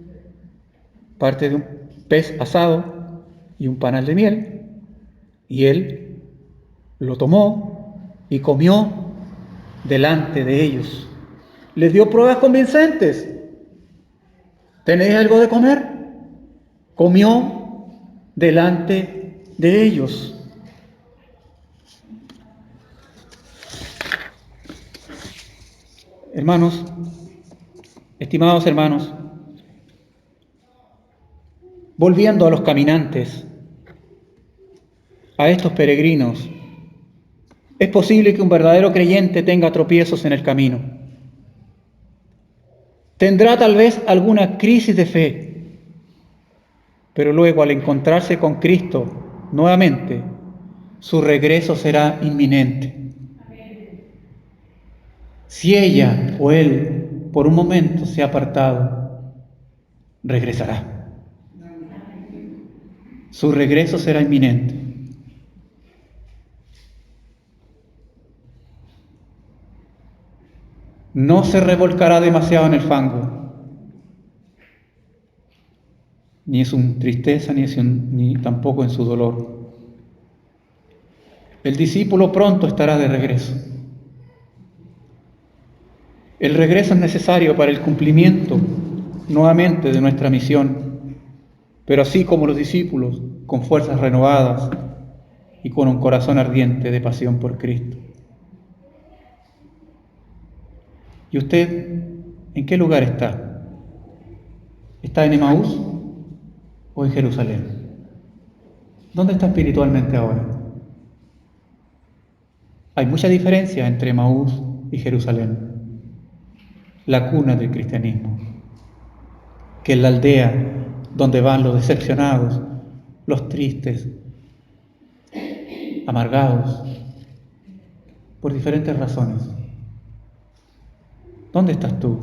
parte de un pez asado y un panal de miel, y Él lo tomó y comió delante de ellos. Les dio pruebas convincentes. ¿Tenéis algo de comer? Comió delante de ellos. Hermanos, estimados hermanos, volviendo a los caminantes, a estos peregrinos, es posible que un verdadero creyente tenga tropiezos en el camino. Tendrá tal vez alguna crisis de fe, pero luego al encontrarse con Cristo nuevamente, su regreso será inminente. Si ella o él por un momento se ha apartado, regresará. Su regreso será inminente. No se revolcará demasiado en el fango, ni en su tristeza, ni tampoco en su dolor. El discípulo pronto estará de regreso. El regreso es necesario para el cumplimiento nuevamente de nuestra misión, pero así como los discípulos, con fuerzas renovadas y con un corazón ardiente de pasión por Cristo. ¿Y usted en qué lugar está? ¿Está en Emaús o en Jerusalén? ¿Dónde está espiritualmente ahora? Hay mucha diferencia entre Emaús y Jerusalén, la cuna del cristianismo, que es la aldea donde van los decepcionados, los tristes, amargados, por diferentes razones. ¿Dónde estás tú?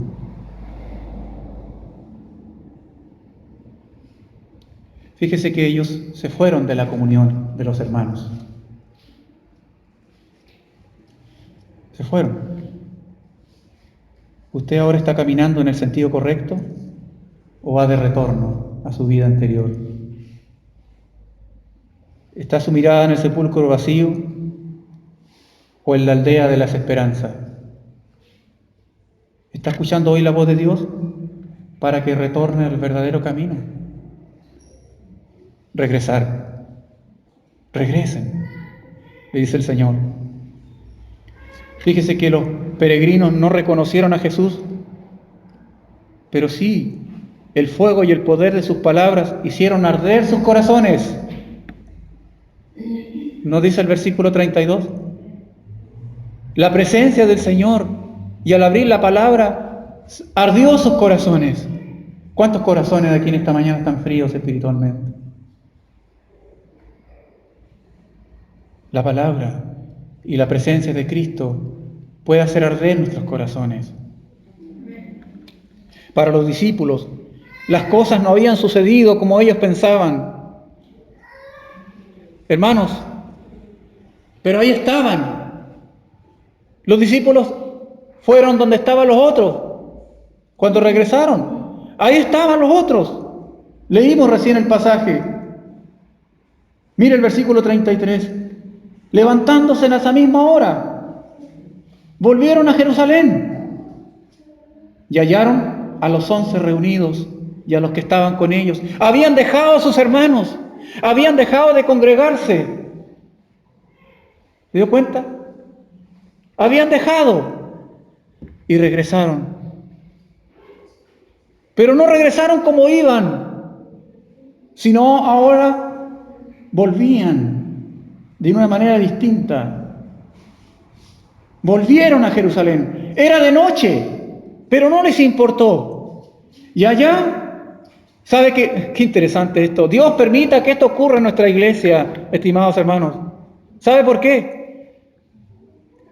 Fíjese que ellos se fueron de la comunión de los hermanos. Se fueron. ¿Usted ahora está caminando en el sentido correcto o va de retorno a su vida anterior? ¿Está su mirada en el sepulcro vacío o en la aldea de las esperanzas? ¿Está escuchando hoy la voz de Dios para que retorne al verdadero camino? Regresar. Regresen, le dice el Señor. Fíjese que los peregrinos no reconocieron a Jesús, pero sí, el fuego y el poder de sus palabras hicieron arder sus corazones. ¿No dice el versículo 32? La presencia del Señor, y al abrir la palabra, ardió sus corazones. ¿Cuántos corazones aquí en esta mañana están fríos espiritualmente? La palabra y la presencia de Cristo puede hacer arder nuestros corazones. Para los discípulos, las cosas no habían sucedido como ellos pensaban. Hermanos, pero ahí estaban. Los discípulos fueron donde estaban los otros. Cuando regresaron, ahí estaban los otros. Leímos recién el pasaje. Mira el versículo 33. Levantándose en esa misma hora, volvieron a Jerusalén y hallaron a los 11 reunidos y a los que estaban con ellos. Habían dejado a sus hermanos, habían dejado de congregarse. ¿Se dio cuenta? Habían dejado y regresaron. Pero no regresaron como iban, sino ahora volvían de una manera distinta. Volvieron a Jerusalén. Era de noche, pero no les importó. Y allá, ¿sabe qué interesante esto? Dios permita que esto ocurra en nuestra iglesia, estimados hermanos. ¿Sabe por qué?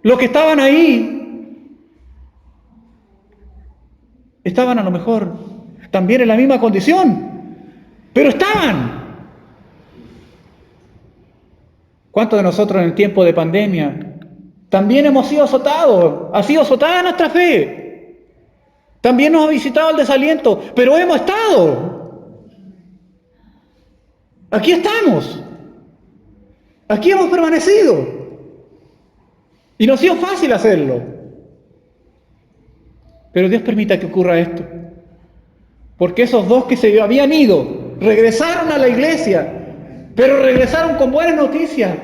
Los que estaban ahí estaban a lo mejor también en la misma condición, pero estaban. ¿Cuántos de nosotros en el tiempo de pandemia también hemos sido azotados? Ha sido azotada nuestra fe. También nos ha visitado el desaliento, pero hemos estado. Aquí estamos. Aquí hemos permanecido. Y no ha sido fácil hacerlo. Pero Dios permita que ocurra esto. Porque esos dos que se habían ido, regresaron a la iglesia, pero regresaron con buenas noticias.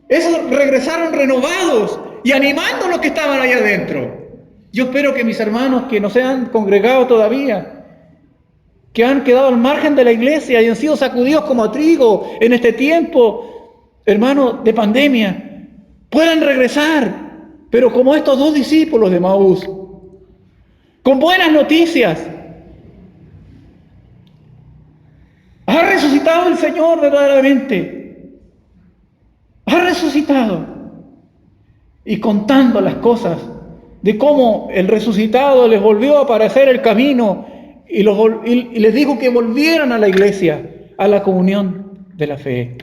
Esos regresaron renovados y animando a los que estaban allá adentro. Yo espero que mis hermanos que no se han congregado todavía, que han quedado al margen de la iglesia y han sido sacudidos como a trigo en este tiempo, hermano, de pandemia, puedan regresar, pero como estos dos discípulos de Emaús, con buenas noticias. Ha resucitado el Señor verdaderamente. Ha resucitado. Y contando las cosas de cómo el resucitado les volvió a aparecer el camino y les dijo que volvieran a la iglesia, a la comunión de la fe.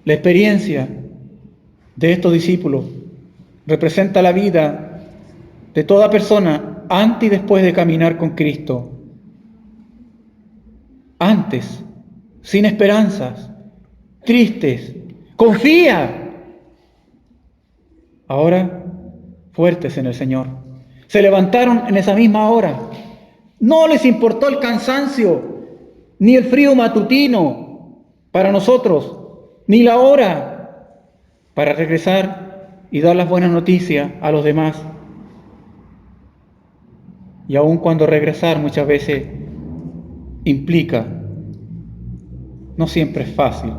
La experiencia de estos discípulos representa la vida de toda persona antes y después de caminar con Cristo. Antes, sin esperanzas, tristes, confía. Ahora, fuertes en el Señor. Se levantaron en esa misma hora. No les importó el cansancio, ni el frío matutino para nosotros, ni la hora para regresar y dar las buenas noticias a los demás. Y aun cuando regresar muchas veces implica, no siempre es fácil.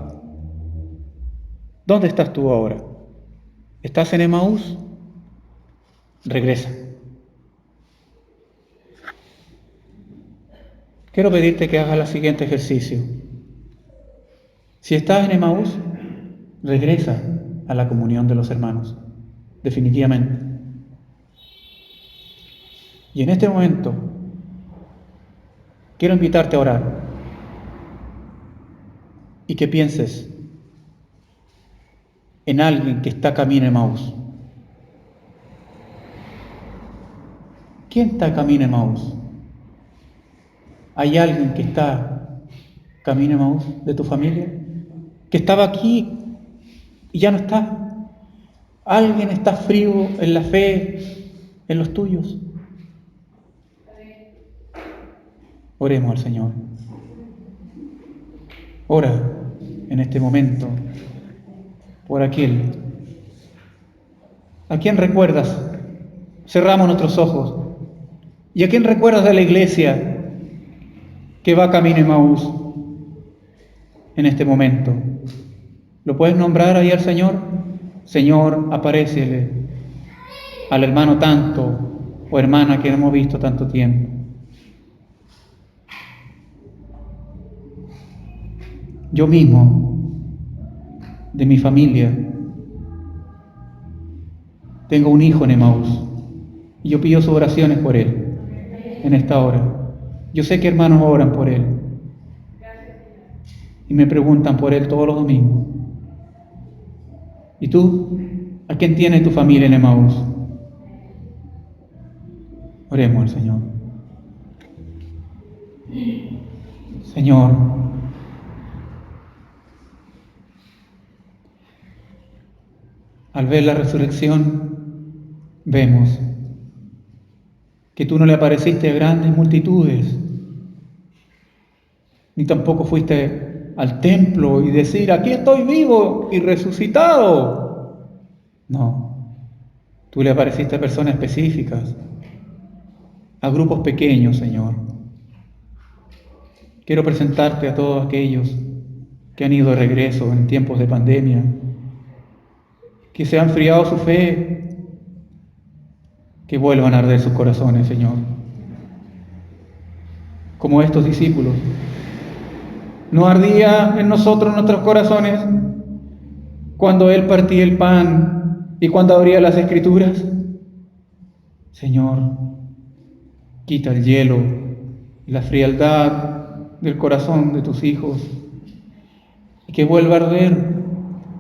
¿Dónde estás tú ahora? ¿Estás en Emaús? Regresa. Quiero pedirte que hagas el siguiente ejercicio. Si estás en Emaús, regresa a la comunión de los hermanos, definitivamente. Y en este momento, quiero invitarte a orar y que pienses en alguien que está camino a Emaús. ¿Quién está camino a Emaús? ¿Hay alguien que está camino a Emaús de tu familia? Que estaba aquí y ya no está. ¿Alguien está frío en la fe, en los tuyos? Oremos al Señor. Ora en este momento por aquel. ¿A quién recuerdas? Cerramos nuestros ojos. ¿Y a quién recuerdas de la iglesia que va camino a Emaús en este momento? ¿Lo puedes nombrar ahí al Señor? Señor, aparécele al hermano tanto o hermana que no hemos visto tanto tiempo. Yo mismo, de mi familia, tengo un hijo en Emaús y yo pido sus oraciones por él en esta hora. Yo sé que hermanos oran por él y me preguntan por él todos los domingos. ¿Y tú? ¿A quién tiene tu familia en Emaús? Oremos al Señor. Señor, al ver la resurrección, vemos que tú no le apareciste a grandes multitudes, ni tampoco fuiste al templo y decir, aquí estoy vivo y resucitado. No, tú le apareciste a personas específicas, a grupos pequeños, Señor. Quiero presentarte a todos aquellos que han ido de regreso en tiempos de pandemia, que se han enfriado su fe, que vuelvan a arder sus corazones, Señor. Como estos discípulos. ¿No ardía en nosotros nuestros corazones cuando Él partía el pan y cuando abría las Escrituras? Señor, quita el hielo y la frialdad del corazón de tus hijos y que vuelva a arder,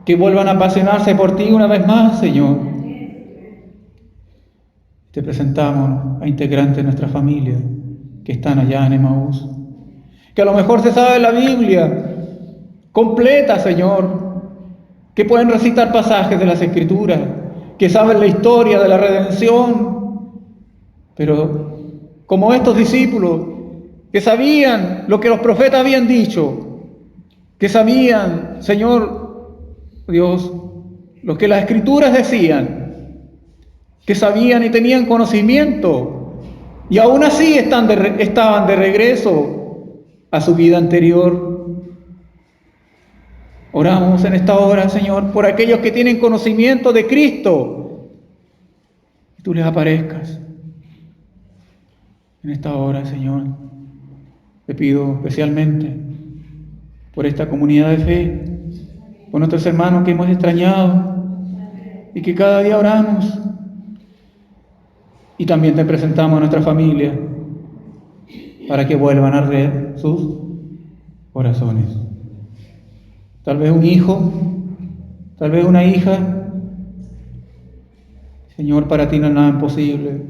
que vuelvan a apasionarse por ti una vez más, Señor. Te presentamos a integrantes de nuestra familia que están allá en Emaús, que a lo mejor se sabe la Biblia completa, Señor, que pueden recitar pasajes de las Escrituras, que saben la historia de la redención, pero como estos discípulos que sabían lo que los profetas habían dicho, que sabían, Señor Dios, lo que las Escrituras decían, que sabían y tenían conocimiento, y aún así estaban de regreso a su vida anterior. Oramos en esta hora, Señor, por aquellos que tienen conocimiento de Cristo, y tú les aparezcas. En esta hora, Señor, te pido especialmente por esta comunidad de fe, por nuestros hermanos que hemos extrañado y que cada día oramos. Y también te presentamos a nuestra familia para que vuelvan a arder sus corazones. Tal vez un hijo, tal vez una hija. Señor, para ti no es nada imposible.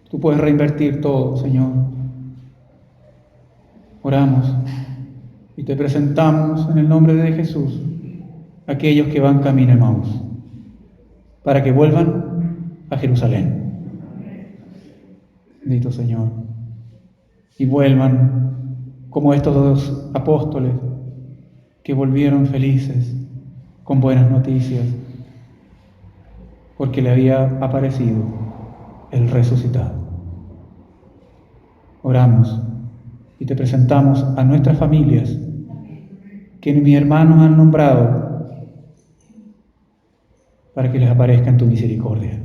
Tú puedes reinvertir todo, Señor. Oramos y te presentamos en el nombre de Jesús a aquellos que van camino a Emaús, para que vuelvan a Jerusalén. Bendito Señor. Y vuelvan como estos dos apóstoles que volvieron felices, con buenas noticias, porque le había aparecido el resucitado. Oramos y te presentamos a nuestras familias, que mis hermanos han nombrado, para que les aparezca en tu misericordia.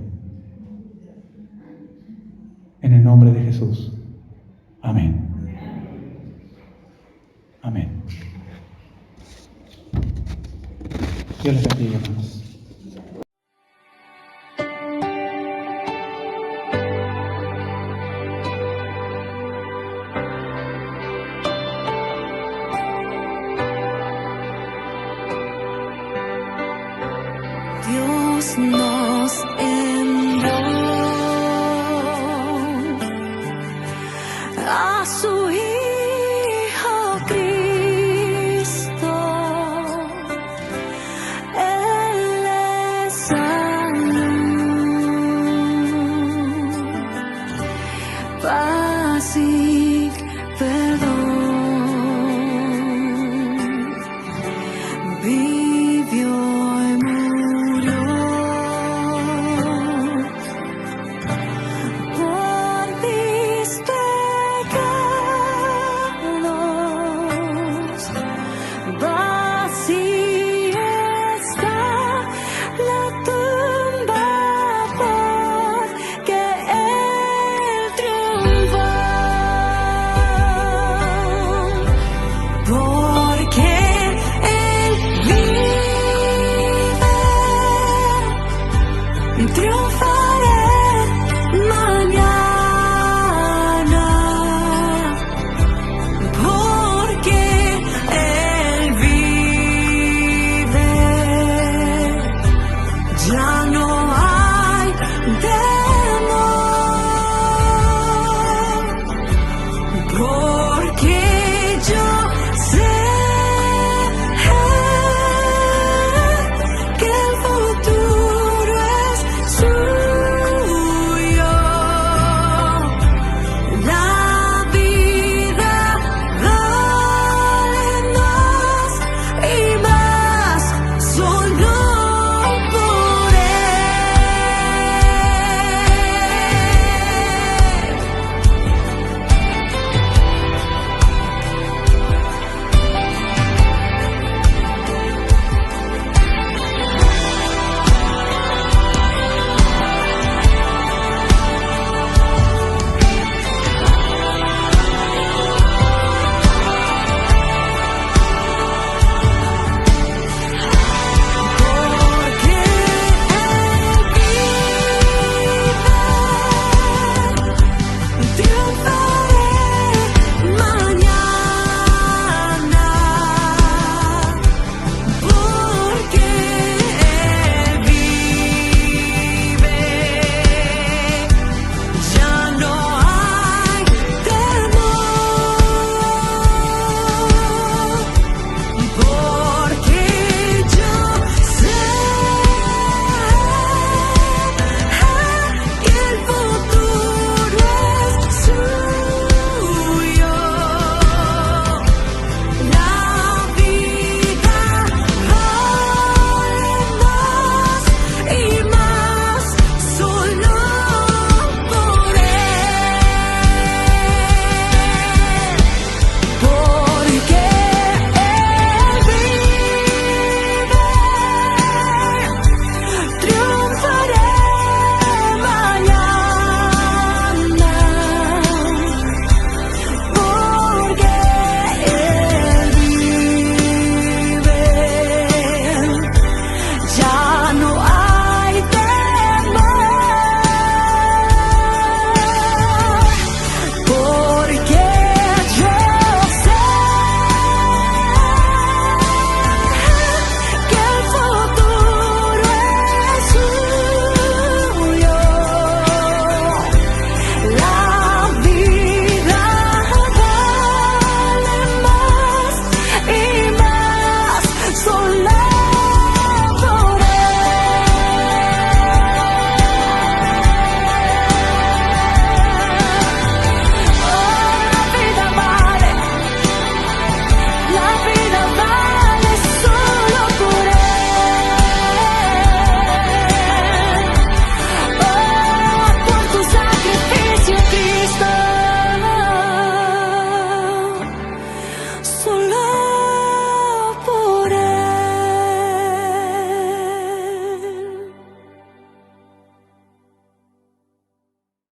En el nombre de Jesús. Amén. Amén. Dios les bendiga, hermanos.